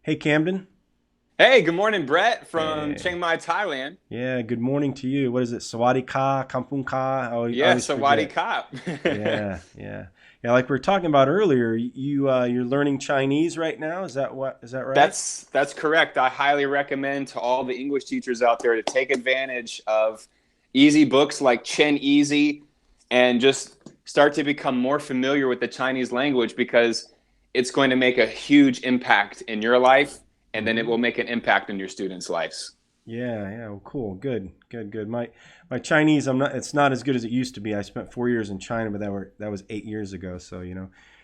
Hey, Camden. Hey, good morning, Brett from Hey. Chiang Mai, Thailand. Yeah, good morning to you. What is it? Sawadee ka, kampung ka? I Yeah, always Sawadee forget. Kop. Yeah. Yeah, like we were talking about earlier, you're learning Chinese right now. Is that right? That's correct. I highly recommend to all the English teachers out there to take advantage of easy books like Chen Easy and just start to become more familiar with the Chinese language because it's going to make a huge impact in your life and then it Mm-hmm. will make an impact in your students' lives. Yeah. Well, cool. Good. My Chinese, it's not as good as it used to be. I spent 4 years in China, but that was 8 years ago. So,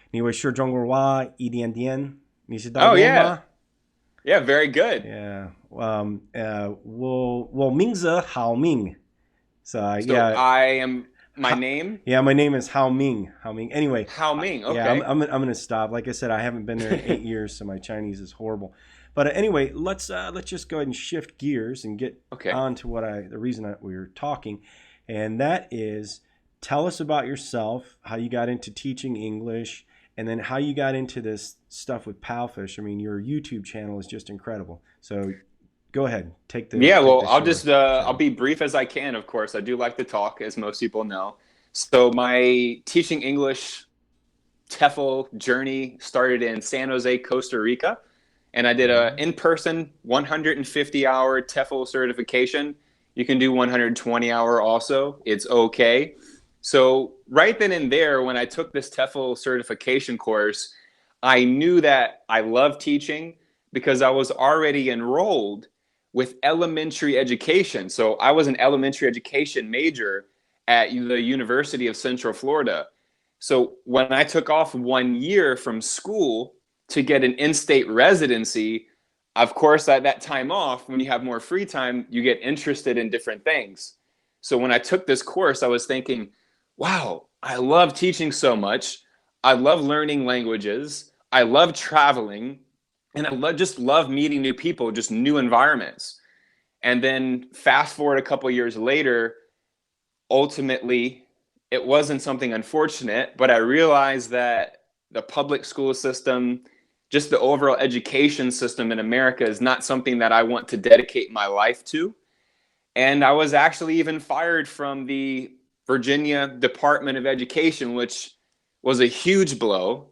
你会说中国话一点点，你知道 Oh 吗？ yeah. Yeah, very good. Yeah. 我名字好明. So So yeah, I am my Ha, name, yeah, my name is Hao Ming. Hao Ming. Anyway, Hao Ming. yeah, Okay. I'm gonna stop. Like I said, I haven't been there in 8 years, so my Chinese is horrible. But anyway, let's just go ahead and shift gears and get Okay. on to the reason that we were talking, and that is tell us about yourself, how you got into teaching English, and then how you got into this stuff with PalFish. I mean, your YouTube channel is just incredible. So go ahead, Yeah, take well, the I'll show. be brief as I can, of course. I do like to talk, as most people know. So my teaching English TEFL journey started in San Jose, Costa Rica, and I did a Mm-hmm. in-person 150-hour TEFL certification. You can do 120-hour also. It's okay. So right then and there, when I took this TEFL certification course, I knew that I loved teaching because I was already enrolled with elementary education. So I was an elementary education major at the University of Central Florida. So when I took off 1 year from school to get an in-state residency, of course, at that time off, when you have more free time, you get interested in different things. So when I took this course, I was thinking, wow, I love teaching so much. I love learning languages. I love traveling. And just love meeting new people, just new environments. And then fast forward a couple years later, ultimately, it wasn't something unfortunate, but I realized that the public school system, just the overall education system in America, is not something that I want to dedicate my life to. And I was actually even fired from the Virginia Department of Education, which was a huge blow.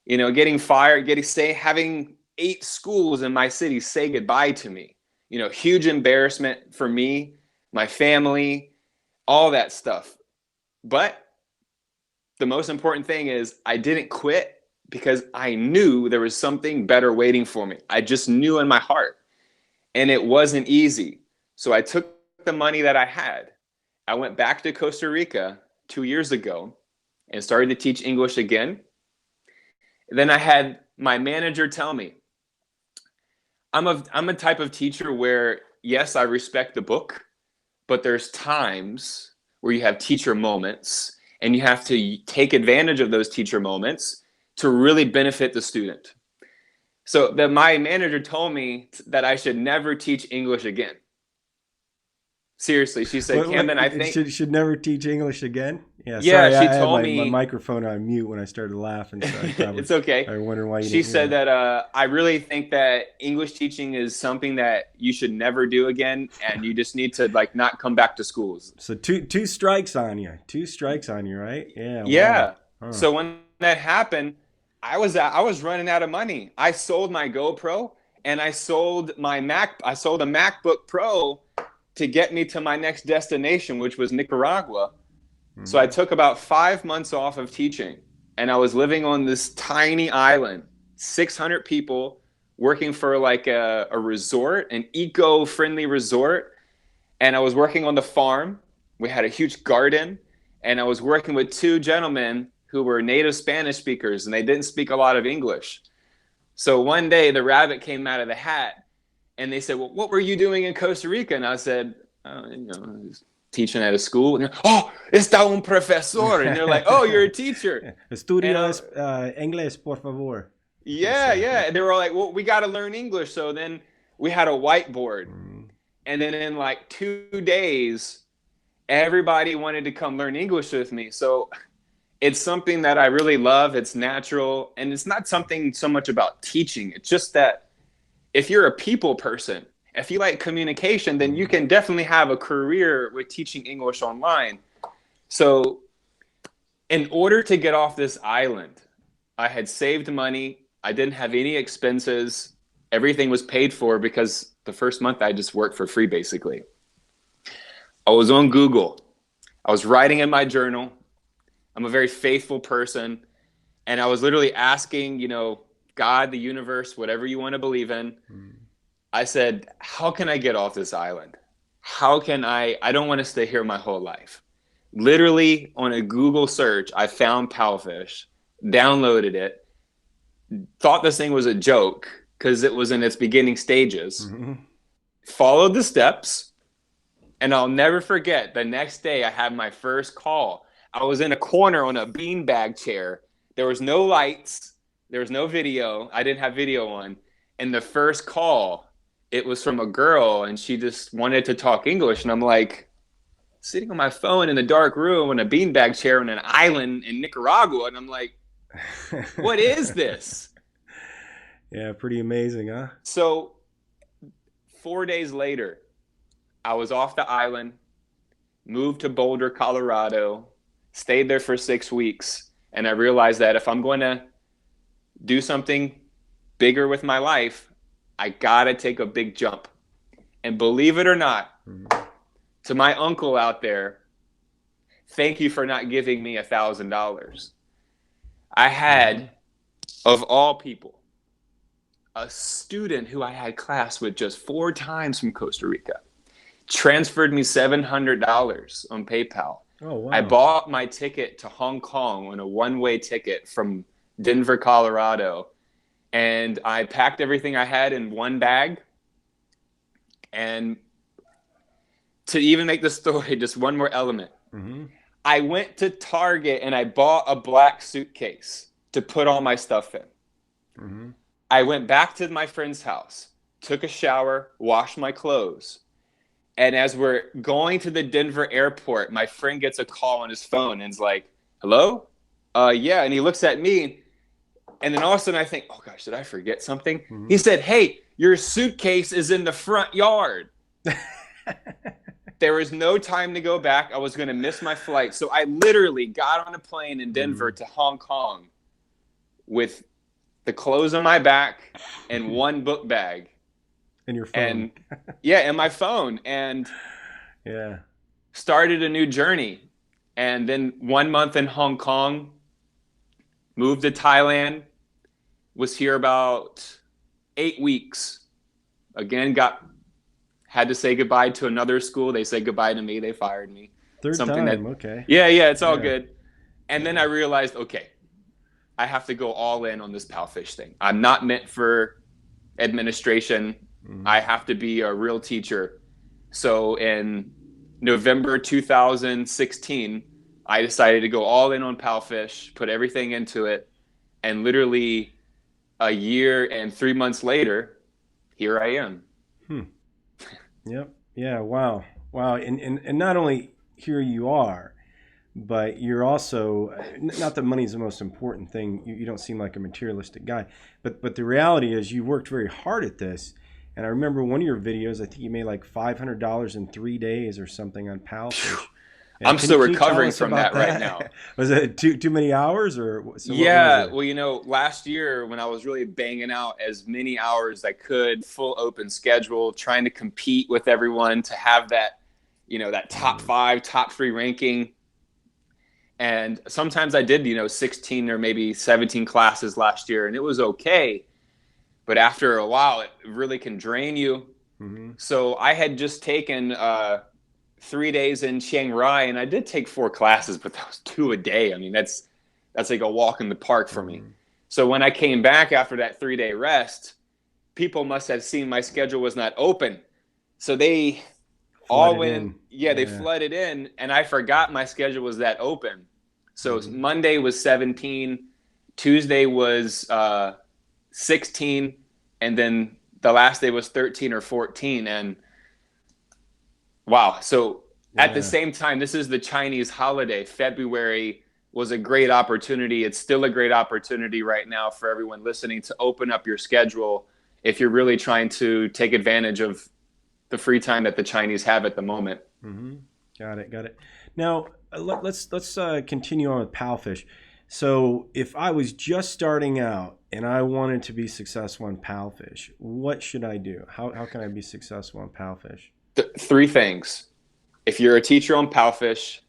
Getting fired, having 8 schools in my city say goodbye to me. Huge embarrassment for me, my family, all that stuff. But the most important thing is I didn't quit because I knew there was something better waiting for me. I just knew in my heart. And it wasn't easy. So I took the money that I had. I went back to Costa Rica 2 years ago and started to teach English again. Then I had my manager tell me, I'm a type of teacher where, yes, I respect the book, but there's times where you have teacher moments and you have to take advantage of those teacher moments to really benefit the student. So that my manager told me that I should never teach English again. Seriously, she said, What Camden, I it think, should never teach English again. Yeah, yeah, sorry, she I had told my me, microphone on mute when I started laughing, so you it's okay. probably wondering why you She didn't hear said me. that I really think that English teaching is something that you should never do again, and you just need to like not come back to schools. So two strikes on you. Two strikes on you, right? Yeah, wow. Yeah. Huh. So when that happened, I was running out of money. I sold my GoPro and I sold my Mac. I sold a MacBook Pro to get me to my next destination, which was Nicaragua. So I Hmm. took about 5 months off of teaching, and I was living on this tiny island, 600 people, working for like a resort, an eco-friendly resort, and I was working on the farm. We had a huge garden, and I was working with two gentlemen who were native Spanish speakers, and they didn't speak a lot of English. So one day the rabbit came out of the hat, and they said, "Well, what were you doing in Costa Rica?" And I said, I was teaching at a school. And oh, está un profesor, and they're like, "Oh, you're a teacher." And Estudio inglés, por favor. Yes. yeah, yeah. And they were like, "Well, we got to learn English." So then we had a whiteboard, Mm. and then in like 2 days, everybody wanted to come learn English with me. So it's something that I really love. It's natural, and it's not something so much about teaching. It's just that if you're a people person, if you like communication, then you can definitely have a career with teaching English online. So in order to get off this island, I had saved money. I didn't have any expenses. Everything was paid for because the first month I just worked for free, basically. I was on Google. I was writing in my journal. I'm a very faithful person. And I was literally asking, God, the universe, whatever you want to believe in. I said, how can I get off this island? How can I don't want to stay here my whole life. Literally on a Google search, I found PalFish, downloaded it, thought this thing was a joke because it was in its beginning stages, followed the steps, and I'll never forget the next day I had my first call. I was in a corner on a beanbag chair. There was no lights. There was no video. I didn't have video on. And the first call, it was from a girl, and she just wanted to talk English. And I'm like, sitting on my phone in a dark room in a beanbag chair on an island in Nicaragua. And I'm like, what is this? Yeah, pretty amazing, huh? So 4 days later, I was off the island, moved to Boulder, Colorado, stayed there for 6 weeks. And I realized that if I'm going to do something bigger with my life, I got to take a big jump. And believe it or not, to my uncle out there, thank you for not giving me $1,000. I had, of all people, a student who I had class with just 4 times from Costa Rica transferred me $700 on PayPal. Oh, wow. I bought my ticket to Hong Kong on a one-way ticket from Denver, Colorado, and I packed everything I had in one bag. And to even make the story just one more element, I went to Target and I bought a black suitcase to put all my stuff in. I went back to my friend's house, took a shower, washed my clothes. And as we're going to the Denver airport, my friend gets a call on his phone and is like, hello? Yeah. And he looks at me. And then all of a sudden I think, oh gosh, did I forget something? He said, hey, your suitcase is in the front yard. There was no time to go back. I was going to miss my flight. So I literally got on a plane in Denver to Hong Kong with the clothes on my back and one book bag. And your phone. And my phone. And started a new journey. And then 1 month in Hong Kong, moved to Thailand, was here about 8 weeks. Again, had to say goodbye to another school. They said goodbye to me. They fired me. Third time, okay. Yeah, it's all good. And then I realized, okay, I have to go all in on this PalFish thing. I'm not meant for administration. I have to be a real teacher. So in November 2016, I decided to go all in on PalFish, put everything into it, and literally a year and 3 months later, here I am. Yep. Yeah. Wow. And not only here you are, but you're also, not that money is the most important thing. You don't seem like a materialistic guy, but the reality is you worked very hard at this. And I remember one of your videos, I think you made like $500 in 3 days or something on PalFish. I'm still recovering from that right now. Was it too many hours or? So yeah. Well, last year when I was really banging out as many hours as I could, full open schedule, trying to compete with everyone to have that, that top 5, top 3 ranking. And sometimes I did, 16 or maybe 17 classes last year, and it was okay. But after a while, it really can drain you. So I had just taken 3 days in Chiang Rai, and I did take 4 classes, but that was 2 a day. I mean, that's like a walk in the park for me. So when I came back after that 3-day rest, people must have seen my schedule was not open. So they all went, they flooded in, and I forgot my schedule was that open. So Monday was 17, Tuesday was 16, and then the last day was 13 or 14. And wow. So at the same time, this is the Chinese holiday. February was a great opportunity. It's still a great opportunity right now for everyone listening to open up your schedule if you're really trying to take advantage of the free time that the Chinese have at the moment. Mm-hmm. Got it. Now let's continue on with PalFish. So if I was just starting out and I wanted to be successful on PalFish, what should I do? How can I be successful on PalFish? Three things. If you're a teacher on PalFish,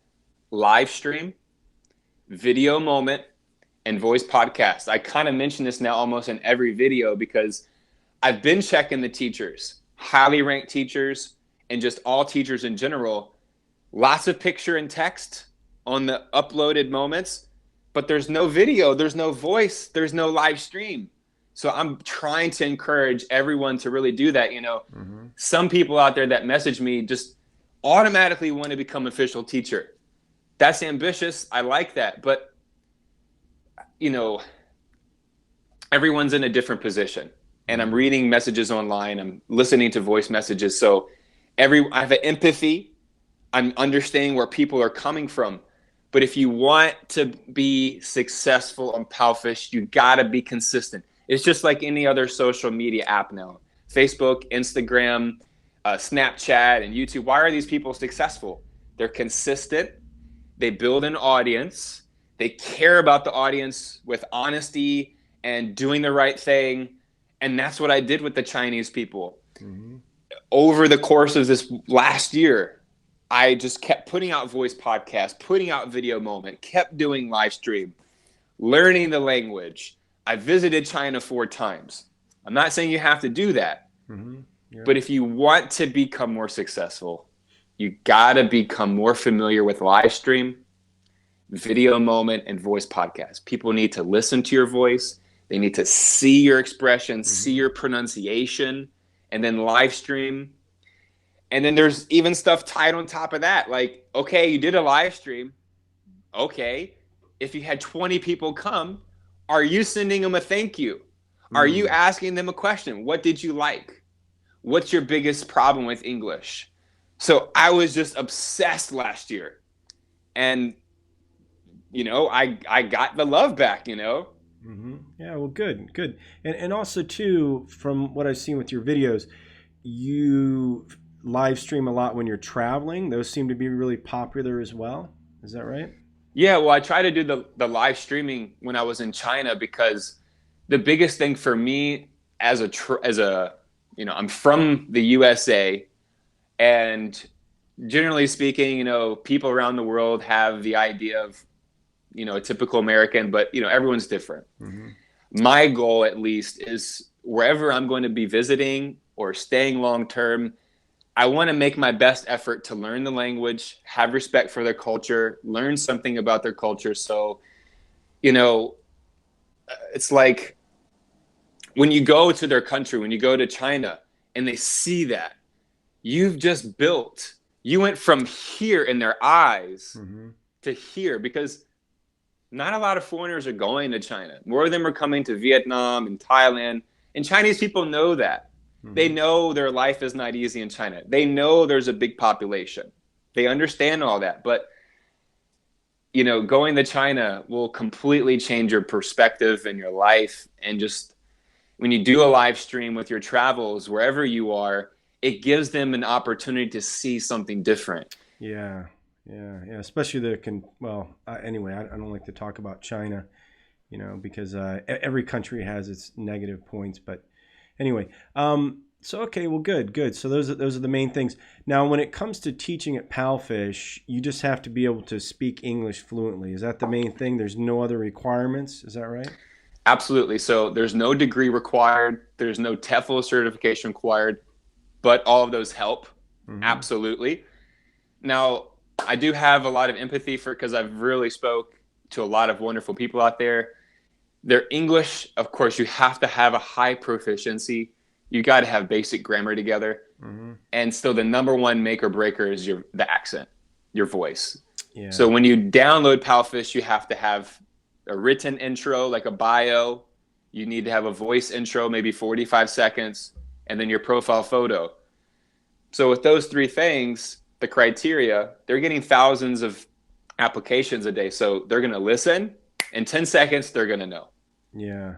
live stream, video moment, and voice podcast. I kind of mention this now almost in every video because I've been checking the teachers, highly ranked teachers, and just all teachers in general. Lots of picture and text on the uploaded moments, but there's no video, there's no voice, there's no live stream. So I'm trying to encourage everyone to really do that. Some people out there that message me just automatically want to become official teacher. That's ambitious. I like that. But, everyone's in a different position. And I'm reading messages online. I'm listening to voice messages. So I have an empathy. I'm understanding where people are coming from. But if you want to be successful on PalFish, you got to be consistent. It's just like any other social media app now. Facebook, Instagram, Snapchat, and YouTube. Why are these people successful? They're consistent. They build an audience. They care about the audience with honesty and doing the right thing. And that's what I did with the Chinese people. Mm-hmm. Over the course of this last year, I just kept putting out voice podcasts, putting out video moment, kept doing live stream, learning the language. I visited China 4 times. I'm not saying you have to do that. Mm-hmm. Yeah. But if you want to become more successful, you got to become more familiar with live stream, video moment, and voice podcast. People need to listen to your voice. They need to see your expression, see your pronunciation, and then live stream. And then there's even stuff tied on top of that. Like, okay, you did a live stream. Okay, if you had 20 people come, are you sending them a thank you? Are you asking them a question? What did you like? What's your biggest problem with English? So I was just obsessed last year. And, I got the love back, Mm-hmm. Yeah, well, good. And also, too, from what I've seen with your videos, you live stream a lot when you're traveling. Those seem to be really popular as well. Is that right? Yeah, well, I try to do the live streaming when I was in China because the biggest thing for me I'm from the USA, and generally speaking, people around the world have the idea of, a typical American, but, everyone's different. Mm-hmm. My goal, at least, is wherever I'm going to be visiting or staying long-term, I want to make my best effort to learn the language, have respect for their culture, learn something about their culture. So, it's like when you go to their country, when you go to China and they see that, you went from here in their eyes to here, because not a lot of foreigners are going to China. More of them are coming to Vietnam and Thailand. And Chinese people know that. Mm-hmm. They know their life is not easy in China. They know there's a big population. They understand all that. But, going to China will completely change your perspective and your life. And just when you do a live stream with your travels, wherever you are, it gives them an opportunity to see something different. Yeah. Especially anyway, I don't like to talk about China, because every country has its negative points. But anyway, so okay, well, good. So those are the main things. Now, when it comes to teaching at PalFish, you just have to be able to speak English fluently. Is that the main thing? There's no other requirements. Is that right? Absolutely. So there's no degree required. There's no TEFL certification required, but all of those help. Mm-hmm. Absolutely. Now, I do have a lot of empathy because I've really spoke to a lot of wonderful people out there. Their English, of course, you have to have a high proficiency. You got to have basic grammar together. Mm-hmm. And still the number one make or breaker is the accent, your voice. Yeah. So when you download PalFish, you have to have a written intro, like a bio. You need to have a voice intro, maybe 45 seconds, and then your profile photo. So with those 3 things, the criteria, they're getting thousands of applications a day. So they're going to listen. In 10 seconds, they're going to know. Yeah.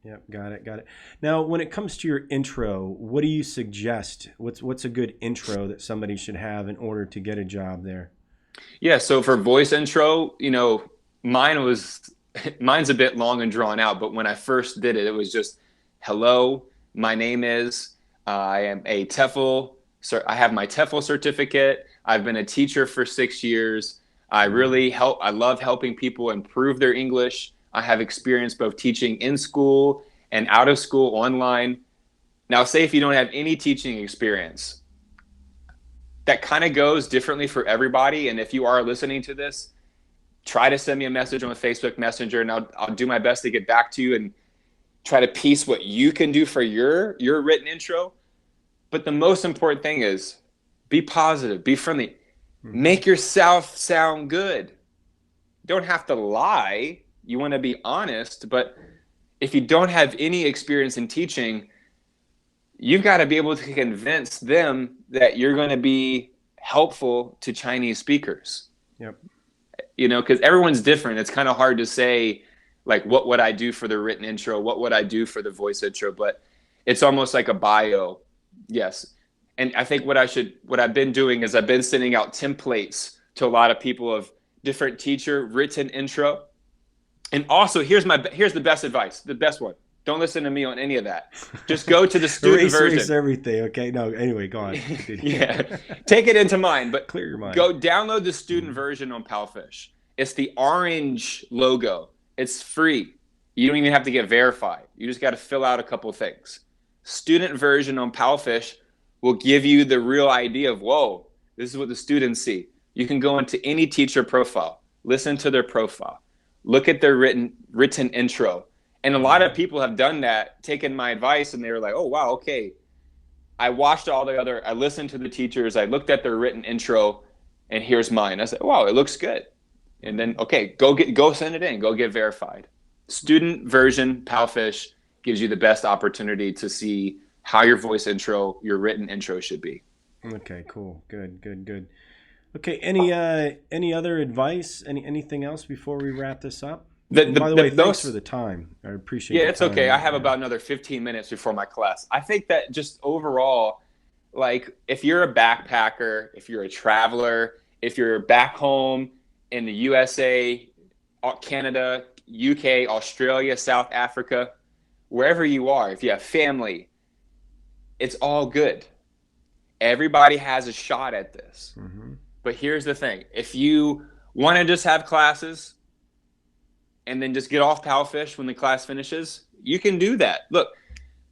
Yep, got it, got it. Now, when it comes to your intro, what do you suggest? What's a good intro that somebody should have in order to get a job there? Yeah, so for voice intro, mine was mine's a bit long and drawn out, but when I first did it, it was just, hello, my name is, I am a TEFL, sir, I have my TEFL certificate. I've been a teacher for 6 years. I love helping people improve their English. I have experience both teaching in school and out of school online. Now, say if you don't have any teaching experience, that kind of goes differently for everybody. And if you are listening to this, try to send me a message on Facebook Messenger, and I'll do my best to get back to you and try to piece what you can do for your written intro. But the most important thing is be positive, be friendly, make yourself sound good. You don't have to lie. You want to be honest, but if you don't have any experience in teaching, you've got to be able to convince them that you're going to be helpful to Chinese speakers. Yep. Because everyone's different. It's kind of hard to say, like, what would I do for the written intro? What would I do for the voice intro? But it's almost like a bio. Yes. And I think what I've been doing is I've been sending out templates to a lot of people of different teacher written intro. And also, here's the best advice, the best one. Don't listen to me on any of that. Just go to the student version. Erase everything, okay? No, anyway, go on. Yeah, take it into mind, but clear your mind. Go download the student version on PalFish. It's the orange logo. It's free. You don't even have to get verified. You just got to fill out a couple things. Student version on PalFish will give you the real idea of, whoa, this is what the students see. You can go into any teacher profile, listen to their profile, look at their written intro. And a lot of people have done that, taken my advice, and they were like, oh, wow, okay. I listened to the teachers, I looked at their written intro, and here's mine. I said, wow, it looks good. And then, okay, go send it in, go get verified. Student version, PalFish, gives you the best opportunity to see how your voice intro, your written intro should be. Okay, cool. Good. Okay, any other advice? Anything else before we wrap this up? By the way, thanks for the time. I appreciate it. Yeah, it's okay. I have about another 15 minutes before my class. I think that just overall, like, if you're a backpacker, if you're a traveler, if you're back home in the USA, Canada, UK, Australia, South Africa, wherever you are, if you have family, it's all good. Everybody has a shot at this. Mm-hmm. But here's the thing. If you want to just have classes and then just get off PalFish when the class finishes, you can do that. Look,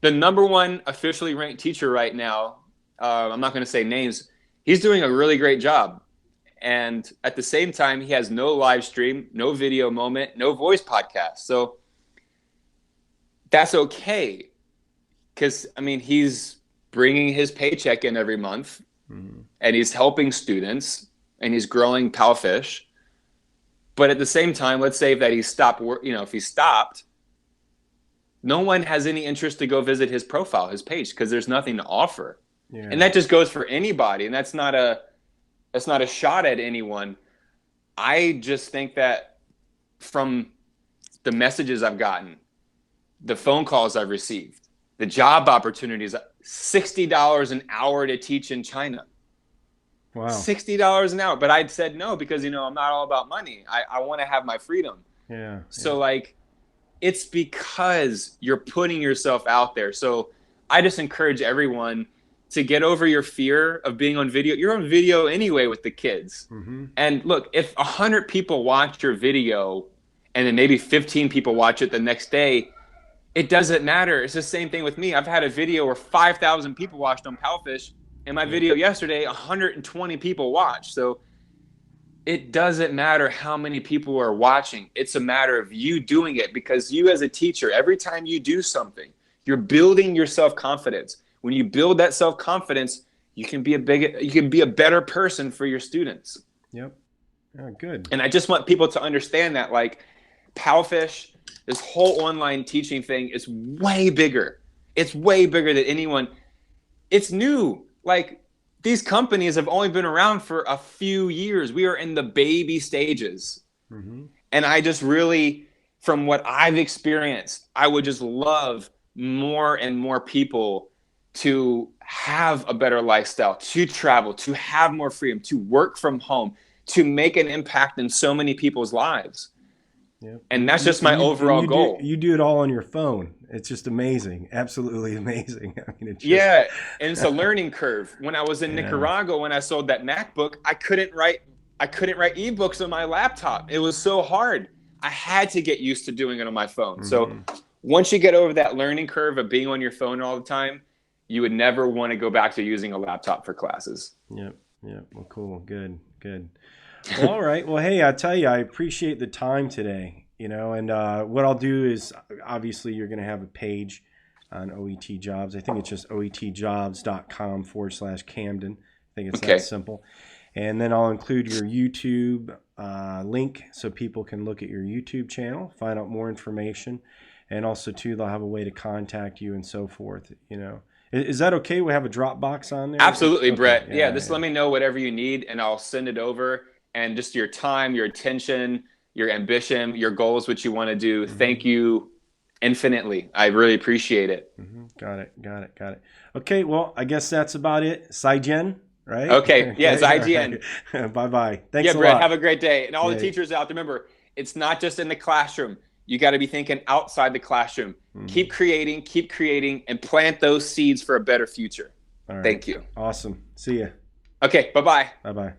the #1 officially ranked teacher right now, I'm not going to say names, he's doing a really great job. And at the same time, he has no live stream, no video moment, no voice podcast. So that's okay. Because, I mean, he's bringing his paycheck in every month, and he's helping students, and he's growing PalFish. But at the same time, let's say that if he stopped, no one has any interest to go visit his profile, his page, because there's nothing to offer. Yeah. And that just goes for anybody. And that's not a shot at anyone. I just think that from the messages I've gotten, the phone calls I've received, the job opportunities, $60 an hour to teach in China. Wow. $60 an hour. But I'd said no because, I'm not all about money. I want to have my freedom. Yeah. So it's because you're putting yourself out there. So I just encourage everyone to get over your fear of being on video. You're on video anyway with the kids. Mm-hmm. And look, if 100 people watch your video and then maybe 15 people watch it the next day, it doesn't matter. It's the same thing with me. I've had a video where 5,000 people watched on PalFish. In my video yesterday, 120 people watched. So it doesn't matter how many people are watching. It's a matter of you doing it, because you as a teacher, every time you do something, you're building your self-confidence. When you build that self-confidence, you can be a better person for your students. Yep. Yeah, good. And I just want people to understand that, PalFish, this whole online teaching thing is way bigger. It's way bigger than anyone. It's new. These companies have only been around for a few years. We are in the baby stages. Mm-hmm. And I just really from what I've experienced, I would just love more and more people to have a better lifestyle, to travel, to have more freedom, to work from home, to make an impact in so many people's lives. Yeah. And that's just my overall goal. You do it all on your phone. It's just amazing. Absolutely amazing. I mean, it's and it's a learning curve. When I was in Nicaragua, when I sold that MacBook, I couldn't write ebooks on my laptop. It was so hard. I had to get used to doing it on my phone. Mm-hmm. So once you get over that learning curve of being on your phone all the time, you would never want to go back to using a laptop for classes. Yep. Well, cool. Good. Well, all right. Well, hey, I tell you, I appreciate the time today, and what I'll do is, obviously you're going to have a page on OETJobs. I think it's just oetjobs.com/Camden. I think it's that simple. And then I'll include your YouTube link so people can look at your YouTube channel, find out more information. And also, too, they'll have a way to contact you and so forth, Is that okay? We have a Dropbox on there? Absolutely, okay. Brett. Yeah, just let me know whatever you need, and I'll send it over. And just your time, your attention, your ambition, your goals, what you want to do. Mm-hmm. Thank you infinitely. I really appreciate it. Mm-hmm. Got it. Okay, well, I guess that's about it. Saijen, right? Okay, yes, IGN. Bye-bye. Thanks a lot. Brett, have a great day. And all the teachers out there, remember, it's not just in the classroom. You got to be thinking outside the classroom. Mm-hmm. Keep creating, and plant those seeds for a better future. All right. Thank you. Awesome. See ya. Okay, bye-bye. Bye-bye.